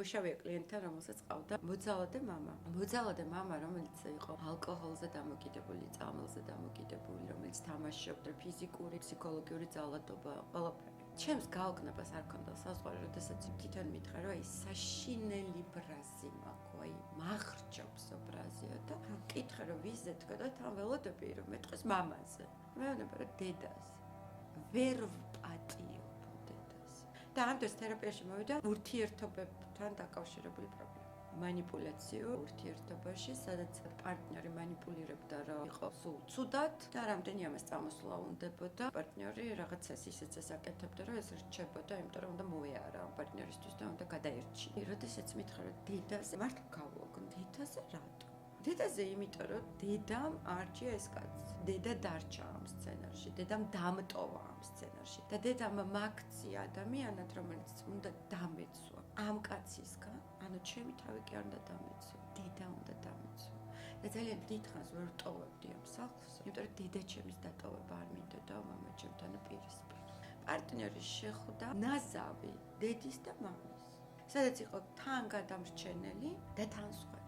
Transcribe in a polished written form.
იმუშავია კლიენტთან, რომელსაც ყავდა მოძალადე მამა. მოძალადე მამა, რომელიც იყო ალკოჰოლზე დამოკიდებული, წამალზე დამოკიდებული, რომელიც თამაშობდა ფიზიკური, ფსიქოლოგიური ძალადობა, ყველაფერი. ჩემს გაოგნებას არ ქონდა საზღვარი, როდესაც თვითონ მითხრა, რომ ის საშინელი ბრაზი მაქვს, აი მახრჯობს ბრაზია და მკითხე რომ ვიზე თქვა და თან ველოდები რომ მეტყვის მამაზე. მეუბნება რომ დედას ვერ ვპატიობ დედას. და ამ დროს თერაპიაში მოვიდა ურთიერთობებთან დაკავშირებული პრობლემა. манипуляციო ურთიერთობაში, სადაც პარტნიორი манипуლირებდა, რომ იყო სულ ცუდად და რამდენი ამას წამოსვლა უნდებოდა. პარტნიორი რაღაცას ისეც აკეთებდა, რომ ეს რჩებოდა, იმიტომ რომ უნდა მოეარა ამ პარტნიორისთვის და უნდა გადაერჩინა. როდესაც მითხრა, რომ დედაზე მართლა გავუგონ, დედაზე რატო? დედაზე იმიტომ, რომ დედამ არჩია ეს კაცი. დედა დარჩა ამ სცენარში, დედამ დამტოვა ამ სცენარში და დედამ მაქცია ადამიანად, რომელიც უნდა დამეცვა. ამ კაცისგან, ანუ ჩემი თავი კი არ უნდა დამეცვა, დედა უნდა დამეცვა. და ძალიან დიდხანს ვერ ვტოვებდი ამ სახლს, იმიტომ რომ დედა ჩემის დატოვება არ მინდოდა მამა ჩემთან პირისპირ. პარტნიორი შეხვდა ნაზავი დედის და მამის, სადაც იყო თან გადამრჩენელი და თან სხვა.